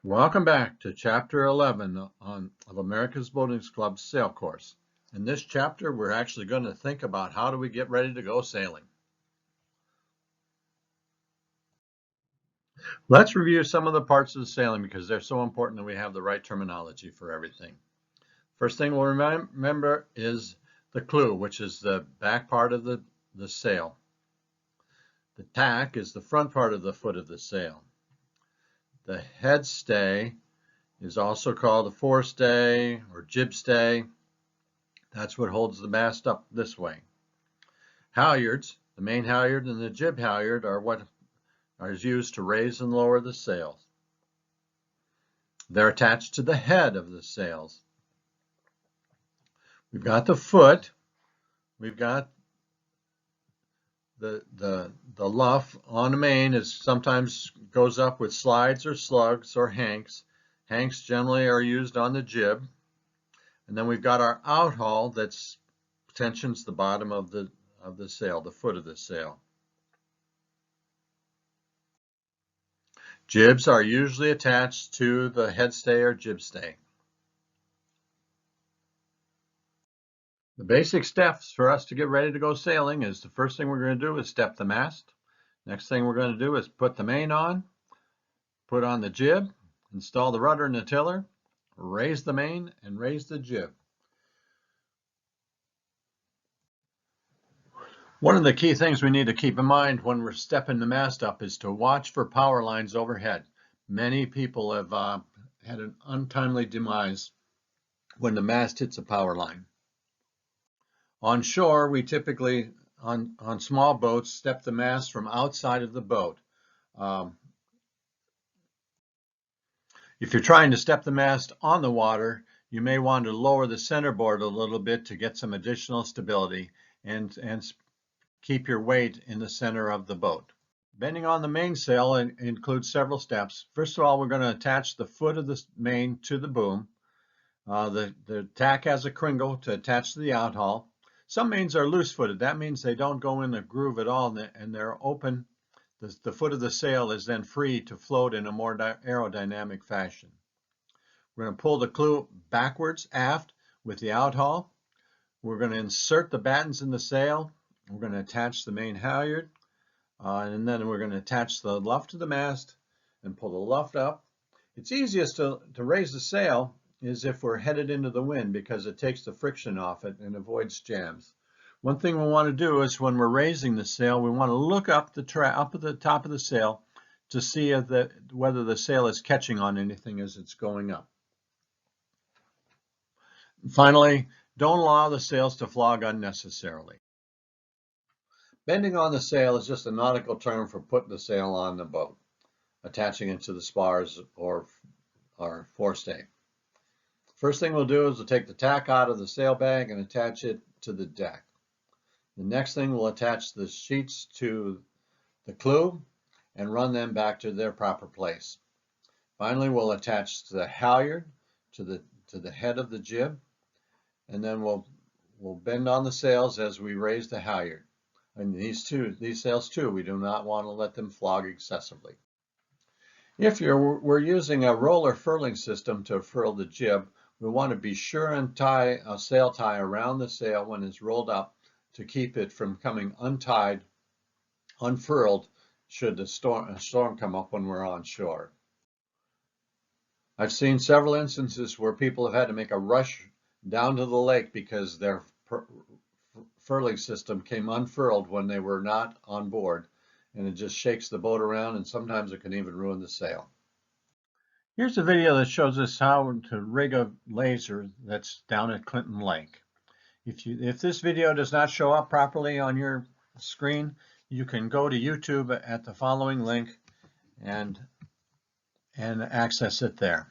Welcome back to Chapter 11 of America's Boating Club's sail course. In this chapter, we're actually going to think about how do we get ready to go sailing. Let's review some of the parts of the sailing because they're so important that we have the right terminology for everything. First thing we'll remember is the clew, which is the back part of the sail. The tack is the front part of the foot of the sail. The head stay is also called the forestay or jib stay. That's what holds the mast up this way. Halyards, the main halyard and the jib halyard are what is used to raise and lower the sails. They're attached to the head of the sails. We've got the foot. We've got the luff on the main is sometimes goes up with slides or slugs or hanks. Hanks generally are used on the jib. And then we've got our outhaul that tensions the bottom of the sail, the foot of the sail. Jibs are usually attached to the headstay or jib stay. The basic steps for us to get ready to go sailing is the first thing we're going to do is step the mast. Next thing we're going to do is put the main on, put on the jib, install the rudder and the tiller, raise the main, and raise the jib. One of the key things we need to keep in mind when we're stepping the mast up is to watch for power lines overhead. Many people have had an untimely demise when the mast hits a power line. On shore, we typically, on small boats, step the mast from outside of the boat. If you're trying to step the mast on the water, you may want to lower the centerboard a little bit to get some additional stability and keep your weight in the center of the boat. Bending on the mainsail includes several steps. First of all, we're going to attach the foot of the main to the boom. The tack has a cringle to attach to the outhaul. Some mains are loose-footed. That means they don't go in a groove at all and they're open. The foot of the sail is then free to float in a more aerodynamic fashion. We're going to pull the clew backwards aft with the outhaul. We're going to insert the battens in the sail. We're going to attach the main halyard, and then we're going to attach the luff to the mast and pull the luff up. It's easiest to raise the sail is if we're headed into the wind because it takes the friction off it and avoids jams. One thing we want to do is when we're raising the sail, we want to look up at the top of the sail to see whether the sail is catching on anything as it's going up. Finally, don't allow the sails to flog unnecessarily. Bending on the sail is just a nautical term for putting the sail on the boat, attaching it to the spars or forestay. First thing we'll do is we'll take the tack out of the sail bag and attach it to the deck. The next thing we'll attach the sheets to the clew and run them back to their proper place. Finally, we'll attach the halyard to the head of the jib, and then we'll bend on the sails as we raise the halyard. And these sails too, we do not want to let them flog excessively. If we're using a roller furling system to furl the jib, we want to be sure and tie a sail tie around the sail when it's rolled up to keep it from coming unfurled should a storm come up when we're on shore. I've seen several instances where people have had to make a rush down to the lake because their furling system came unfurled when they were not on board, and it just shakes the boat around, and sometimes it can even ruin the sail. Here's a video that shows us how to rig a laser that's down at Clinton Lake. If this video does not show up properly on your screen, you can go to YouTube at the following link and access it there.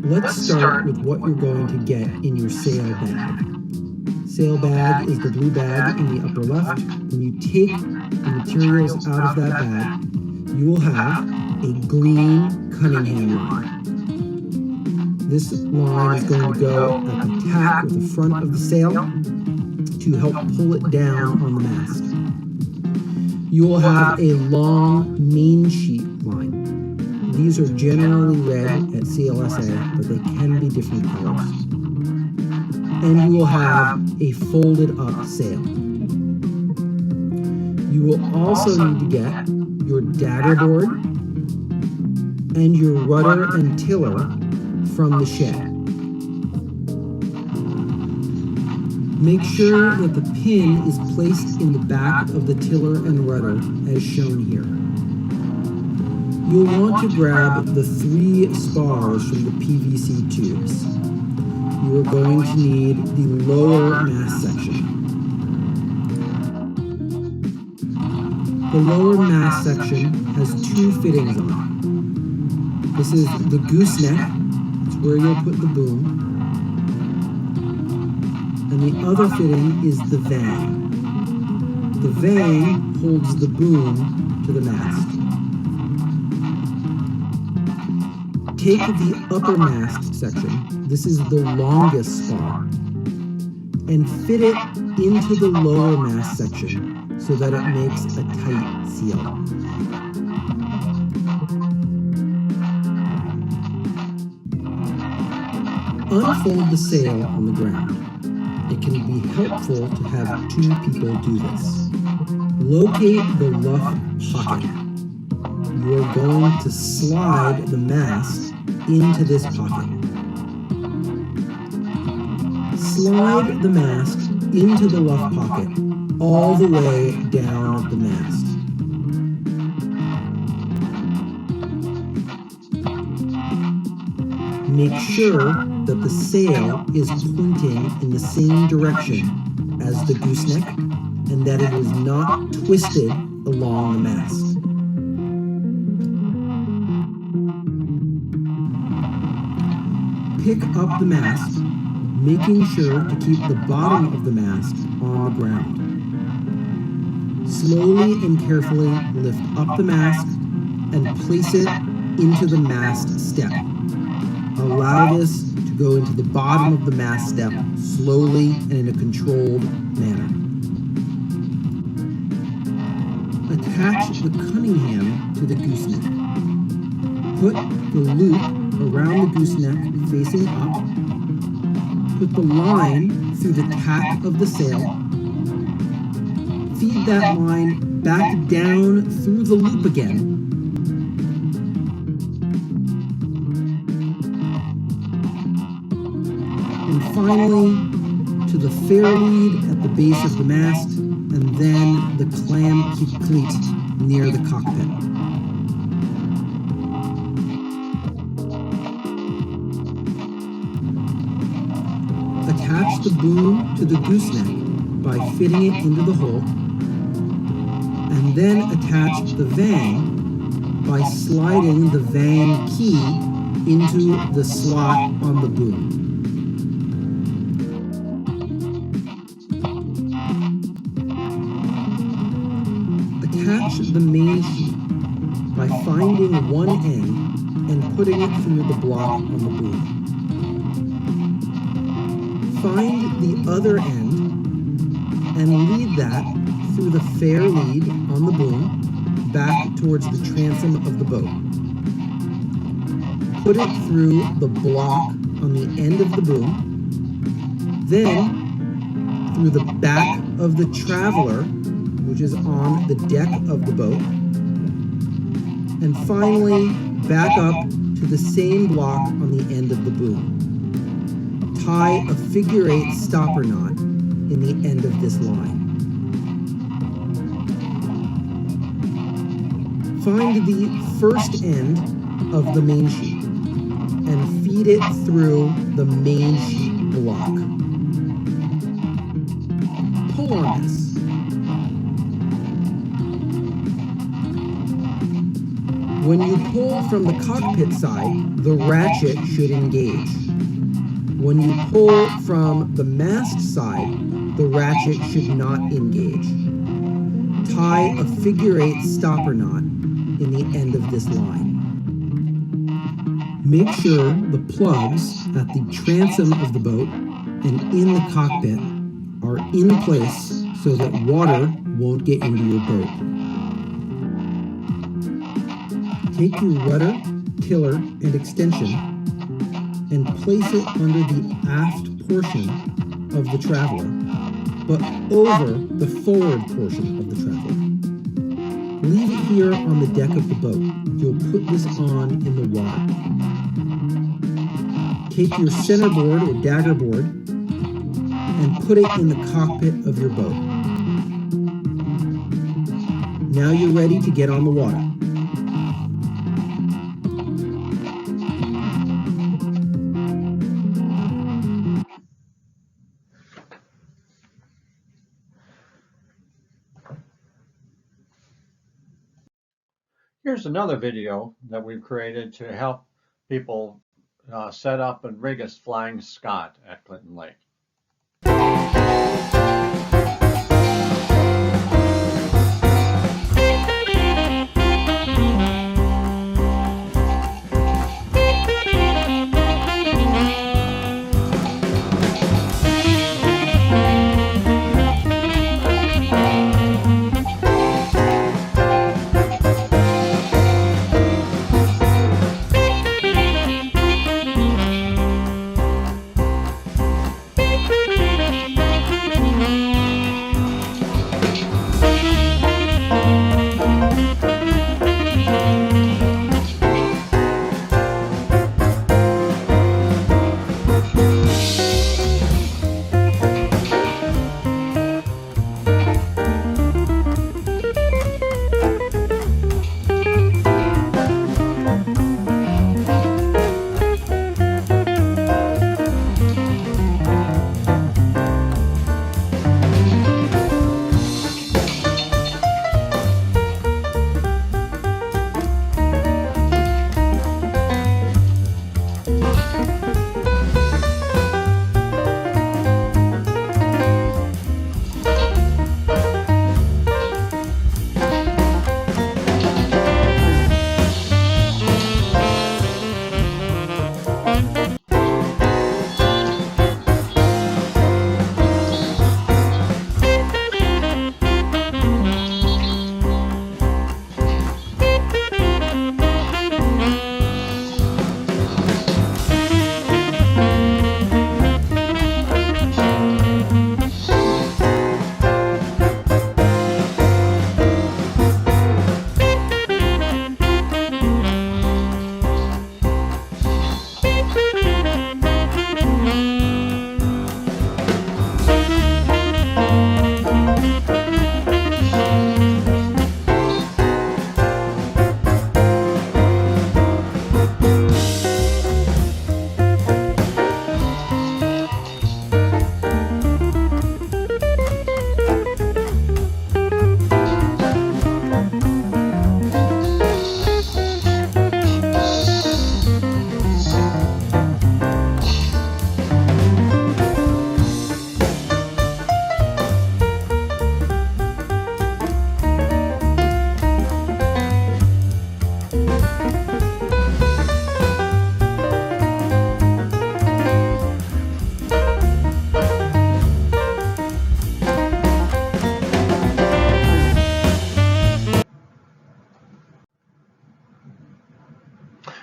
Let's start with what you're going to get in your sail bag. sail bag is the blue bag in the upper left. When you take the materials out of that bag, you will have a green Cunningham line. This line is going to go at the tack or the front of the sail to help pull it down on the mast. You will have a long main sheet line. These are generally red at CLSA, but they can be different colors. And you will have a folded up sail. You will also need to get your dagger board and your rudder and tiller from the shed. Make sure that the pin is placed in the back of the tiller and rudder as shown here. You'll want to grab the 3 spars from the PVC tubes. You are going to need the lower mast section. The lower mast section has 2 fittings on it. This is the gooseneck, it's where you'll put the boom, and the other fitting is the vang. The vang holds the boom to the mast. Take the upper mast section, this is the longest spar, and fit it into the lower mast section so that it makes a tight seal. Unfold the sail on the ground. It can be helpful to have 2 people do this. Locate the luff pocket. You are going to slide the mast into this pocket. Slide the mast into the luff pocket all the way down the mast. Make sure that the sail is pointing in the same direction as the gooseneck and that it is not twisted along the mast. Pick up the mast, making sure to keep the bottom of the mast on the ground. Slowly and carefully lift up the mast and place it into the mast step. Allow this to go into the bottom of the mast step slowly and in a controlled manner. Attach the Cunningham to the gooseneck. Put the loop around the gooseneck facing up. Put the line through the tack of the sail. Feed that line back down through the loop again. And finally, to the fair lead at the base of the mast, and then the clam cleat near the cockpit. Attach the boom to the gooseneck by fitting it into the hole, and then attach the vang by sliding the vang key into the slot on the boom. Attach the main sheet by finding one end and putting it through the block on the boom. Find the other end and lead that through the fair lead on the boom back towards the transom of the boat. Put it through the block on the end of the boom, then through the back of the traveler, which is on the deck of the boat, and finally back up to the same block on the end of the boom. Tie a figure-8 stopper knot in the end of this line. Find the first end of the main sheet and feed it through the main sheet block. Pull on this. When you pull from the cockpit side, the ratchet should engage. When you pull from the mast side, the ratchet should not engage. Tie a figure-8 stopper knot in the end of this line. Make sure the plugs at the transom of the boat and in the cockpit are in place so that water won't get into your boat. Take your rudder, tiller, and extension and place it under the aft portion of the Traveler, but over the forward portion of the Traveler. Leave it here on the deck of the boat. You'll put this on in the water. Take your centerboard or dagger board and put it in the cockpit of your boat. Now you're ready to get on the water. Here's another video that we've created to help people set up and rig a Flying Scot at Clinton Lake.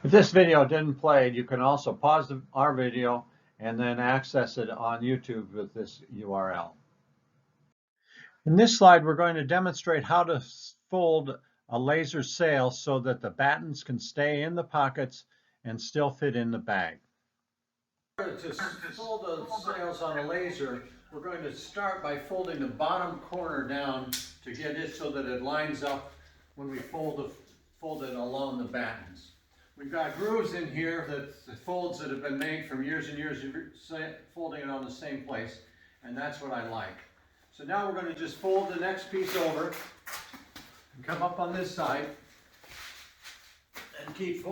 If this video didn't play, you can also pause our video and then access it on YouTube with this URL. In this slide, we're going to demonstrate how to fold a laser sail so that the battens can stay in the pockets and still fit in the bag. To fold the sails on a laser, we're going to start by folding the bottom corner down to get it so that it lines up when we fold it along the battens. We've got grooves in here that folds that have been made from years and years of folding it on the same place, and that's what I like. So now we're going to just fold the next piece over and come up on this side and keep,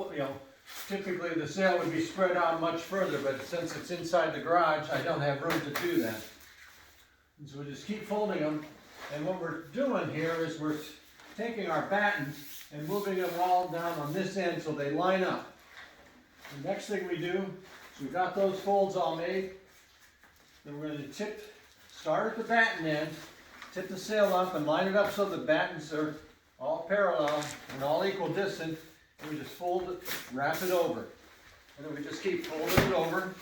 typically the sail would be spread out much further, but since it's inside the garage, I don't have room to do that. And so we just keep folding them. And what we're doing here is we're taking our battens and moving them all down on this end so they line up. The next thing we do is we've got those folds all made. Then we're going to start at the batten end, tip the sail up and line it up so the battens are all parallel and all equal distance. And we just fold it, wrap it over. And then we just keep folding it over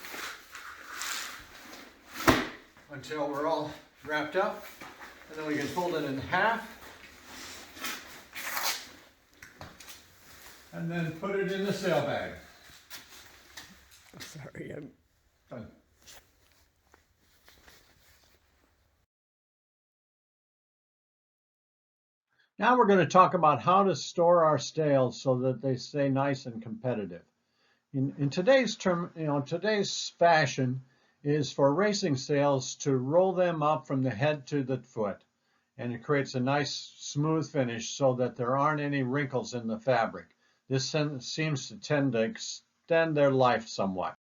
until we're all wrapped up. And then we can fold it in half. And then put it in the sail bag. Sorry, I'm Done. Now we're going to talk about how to store our sails so that they stay nice and competitive. In today's today's fashion is for racing sails to roll them up from the head to the foot, and it creates a nice smooth finish so that there aren't any wrinkles in the fabric. This seems to tend to extend their life somewhat.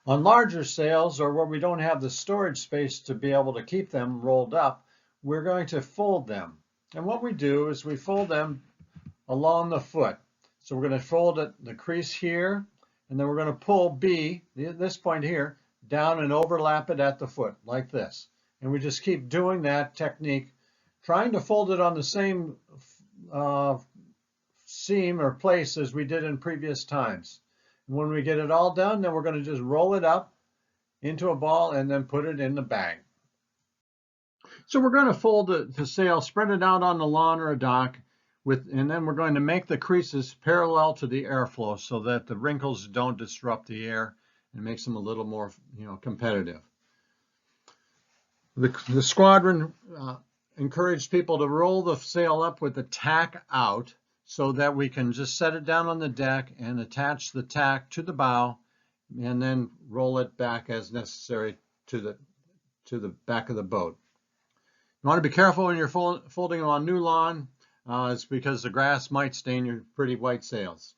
On larger sails, or where we don't have the storage space to be able to keep them rolled up, we're going to fold them. And what we do is we fold them along the foot. So we're going to fold the crease here, and then we're going to pull B, this point here, down and overlap it at the foot, like this. And we just keep doing that technique, trying to fold it on the same seam or place as we did in previous times. And when we get it all done, then we're going to just roll it up into a ball and then put it in the bag. So we're going to fold the sail, spread it out on the lawn or a dock, and then we're going to make the creases parallel to the airflow so that the wrinkles don't disrupt the air and makes them a little more, competitive. The squadron encouraged people to roll the sail up with the tack out so that we can just set it down on the deck and attach the tack to the bow and then roll it back as necessary to the back of the boat. You want to be careful when you're folding them on new lawn. It's because the grass might stain your pretty white sails.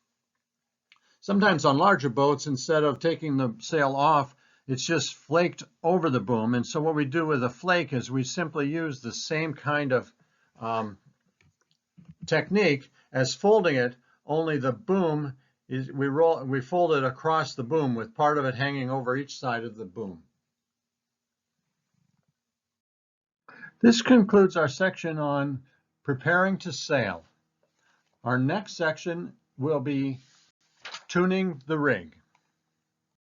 Sometimes on larger boats, instead of taking the sail off, it's just flaked over the boom. And so what we do with a flake is we simply use the same kind of technique as folding it, only the boom is we fold it across the boom with part of it hanging over each side of the boom. This concludes our section on preparing to sail. Our next section will be tuning the rig.